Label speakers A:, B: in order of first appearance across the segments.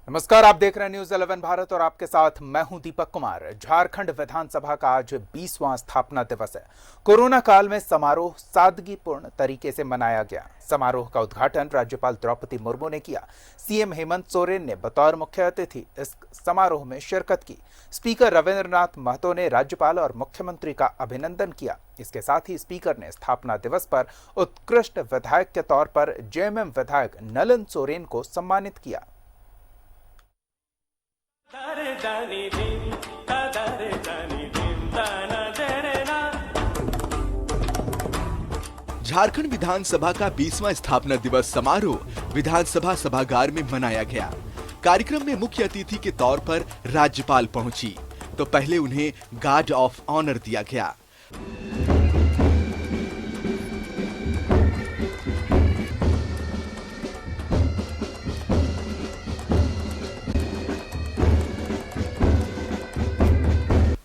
A: नमस्कार, आप देख रहे हैं न्यूज 11 भारत और आपके साथ मैं हूं दीपक कुमार। झारखंड विधानसभा का आज 20वां स्थापना दिवस है। कोरोना काल में समारोह सादगीपूर्ण तरीके से मनाया गया। समारोह का उद्घाटन राज्यपाल द्रौपदी मुर्मू ने किया। सीएम हेमंत सोरेन ने बतौर मुख्य अतिथि इस समारोह में शिरकत की। स्पीकर रविंद्रनाथ महतो ने राज्यपाल और मुख्यमंत्री का अभिनंदन किया। इसके साथ ही स्पीकर ने स्थापना दिवस पर उत्कृष्ट विधायक के तौर पर जेएमएम विधायक नलन सोरेन को सम्मानित किया।
B: झारखंड विधानसभा का 20वां स्थापना दिवस समारोह विधानसभा सभागार में मनाया गया। कार्यक्रम में मुख्य अतिथि के तौर पर राज्यपाल पहुंची तो पहले उन्हें गार्ड ऑफ ऑनर दिया गया।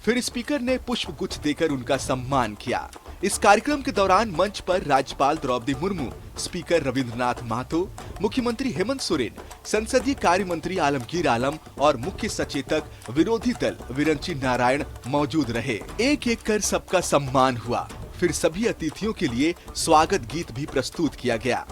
B: फिर स्पीकर ने पुष्प गुच्छ देकर उनका सम्मान किया। इस कार्यक्रम के दौरान मंच पर राज्यपाल द्रौपदी मुर्मू, स्पीकर रविंद्रनाथ महतो, मुख्यमंत्री हेमंत सोरेन, संसदीय कार्य मंत्री आलमगीर आलम और मुख्य सचेतक विरोधी दल विरंची नारायण मौजूद रहे। एक एक कर सबका सम्मान हुआ। फिर सभी अतिथियों के लिए स्वागत गीत भी प्रस्तुत किया गया।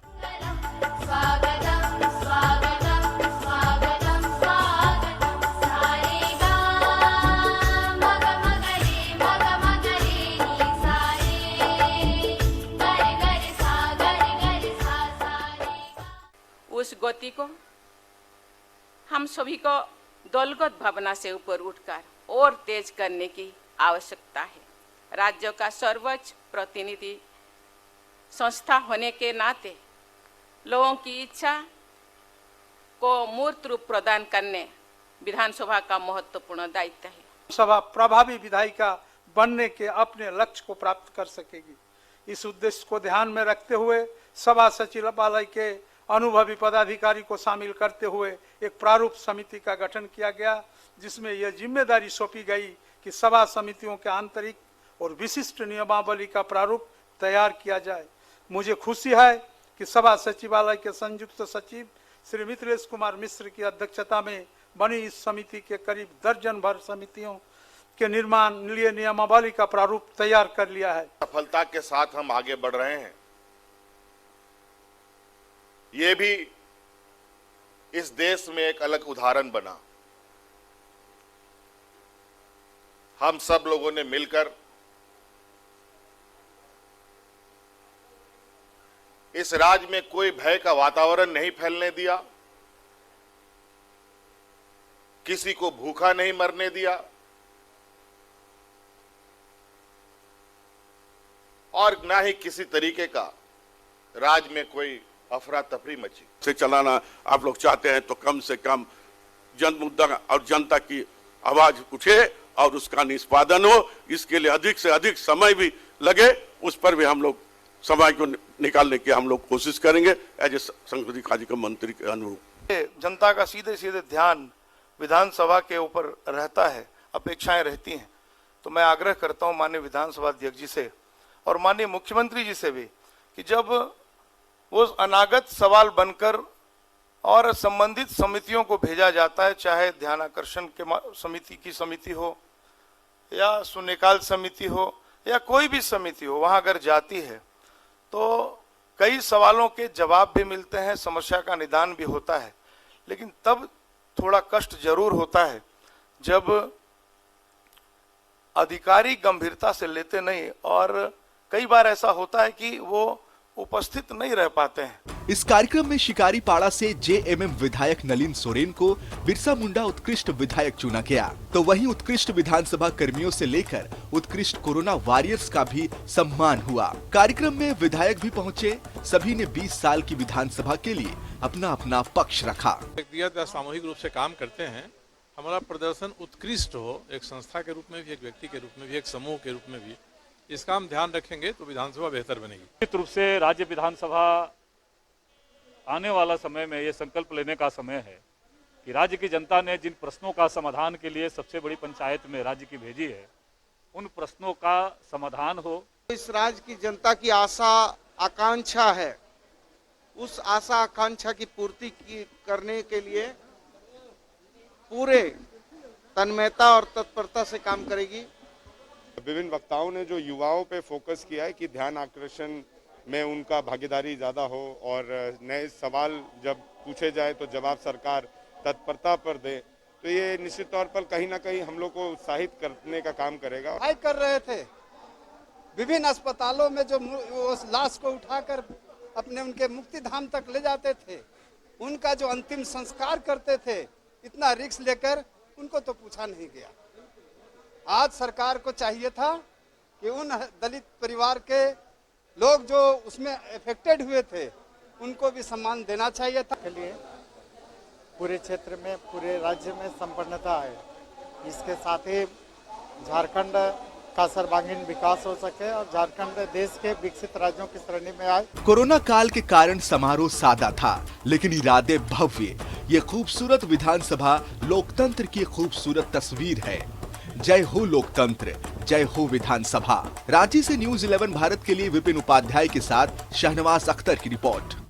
C: उस गति को हम सभी को दलगत भावना से ऊपर उठकर और तेज करने की आवश्यकता है। राज्य का सर्वोच्च प्रतिनिधि संस्था होने के नाते लोगों की इच्छा को मूर्त रूप प्रदान करने विधानसभा का महत्वपूर्ण दायित्व है।
D: सभा प्रभावी विधायिका बनने के अपने लक्ष्य को प्राप्त कर सकेगी। इस उद्देश्य को ध्यान में रखते हुए सभा सचिवालय के अनुभवी पदाधिकारी को शामिल करते हुए एक प्रारूप समिति का गठन किया गया, जिसमें यह जिम्मेदारी सौंपी गई कि सभा समितियों के आंतरिक और विशिष्ट नियमावली का प्रारूप तैयार किया जाए। मुझे खुशी है कि सभा सचिवालय के संयुक्त सचिव श्री मिथिलेश कुमार मिश्र की अध्यक्षता में बनी इस समिति के करीब दर्जन भर समितियों के निर्माण लिए नियमावली का प्रारूप तैयार कर लिया है।
E: सफलता के साथ हम आगे बढ़ रहे हैं। ये भी इस देश में एक अलग उदाहरण बना। हम सब लोगों ने मिलकर इस राज्य में कोई भय का वातावरण नहीं फैलने दिया, किसी को भूखा नहीं मरने दिया और ना ही किसी तरीके का राज्य में कोई अफरा तफरी मची
F: से चलाना आप लोग चाहते हैं तो कम से कम जन मुद्दा और जनता की आवाज उठे और उसका निष्पादन हो। इसके लिए अधिक से अधिक समय भी लगे, उस पर भी हम लोग समय को निकालने की हम लोग कोशिश करेंगे एज ए संसदीय कार्य मंत्री के अनुरूप।
G: जनता का सीधे सीधे ध्यान विधानसभा के ऊपर रहता है, अपेक्षाएं रहती हैं। तो मैं आग्रह करता हूं माननीय विधानसभा अध्यक्ष जी से और माननीय मुख्यमंत्री जी से भी कि जब वो अनागत सवाल बनकर और संबंधित समितियों को भेजा जाता है, चाहे ध्यानाकर्षण के समिति की समिति हो या शून्यकाल समिति हो या कोई भी समिति हो, वहां अगर जाती है तो कई सवालों के जवाब भी मिलते हैं, समस्या का निदान भी होता है। लेकिन तब थोड़ा कष्ट जरूर होता है जब अधिकारी गंभीरता से लेते नहीं और कई बार ऐसा होता है कि वो उपस्थित नहीं रह पाते हैं।
B: इस कार्यक्रम में शिकारीपाड़ा से जेएमएम विधायक नलिन सोरेन को बिरसा मुंडा उत्कृष्ट विधायक चुना गया, तो वहीं उत्कृष्ट विधानसभा कर्मियों से लेकर उत्कृष्ट कोरोना वॉरियर्स का भी सम्मान हुआ। कार्यक्रम में विधायक भी पहुंचे। सभी ने 20 साल की विधानसभा के लिए अपना अपना पक्ष रखा।
H: व्यक्तिगत या सामूहिक रूप से काम करते हैं, हमारा प्रदर्शन उत्कृष्ट हो, एक संस्था के रूप में भी, एक व्यक्ति के रूप में भी, एक समूह के रूप में भी, इसका हम ध्यान रखेंगे तो विधानसभा बेहतर बनेगी।
I: निश्चित रूप से राज्य विधानसभा आने वाला समय में ये संकल्प लेने का समय है कि राज्य की जनता ने जिन प्रश्नों का समाधान के लिए सबसे बड़ी पंचायत में राज्य की भेजी है, उन प्रश्नों का समाधान हो।
J: इस राज्य की जनता की आशा आकांक्षा है, उस आशा आकांक्षा की पूर्ति करने के लिए पूरे तन्मयता और तत्परता से काम करेगी।
K: विभिन्न वक्ताओं ने जो युवाओं पे फोकस किया है कि ध्यान आकर्षण में उनका भागीदारी ज़्यादा हो और नए सवाल जब पूछे जाए तो जवाब सरकार तत्परता पर दे, तो ये निश्चित तौर पर कहीं ना कहीं हम लोग को उत्साहित करने का काम करेगा।
L: पढ़ाई कर रहे थे, विभिन्न अस्पतालों में जो उस लाश को उठाकर अपने उनके मुक्ति धाम तक ले जाते थे, उनका जो अंतिम संस्कार करते थे, इतना रिस्क लेकर उनको तो पूछा नहीं गया। आज सरकार को चाहिए था कि उन दलित परिवार के लोग जो उसमें अफेक्टेड हुए थे उनको भी सम्मान देना चाहिए था।
M: के लिए पूरे क्षेत्र में, पूरे राज्य में संपन्नता है, इसके साथ ही झारखंड का सर्वांगीण विकास हो सके और झारखंड देश के विकसित राज्यों की श्रेणी में आए।
B: कोरोना काल के कारण समारोह सादा था, लेकिन इरादे भव्य। ये खूबसूरत विधानसभा लोकतंत्र की खूबसूरत तस्वीर है। जय हो लोकतंत्र, जय हो विधानसभा। रांची से न्यूज़ 11 भारत के लिए विपिन उपाध्याय के साथ शहनवाज अख्तर की रिपोर्ट।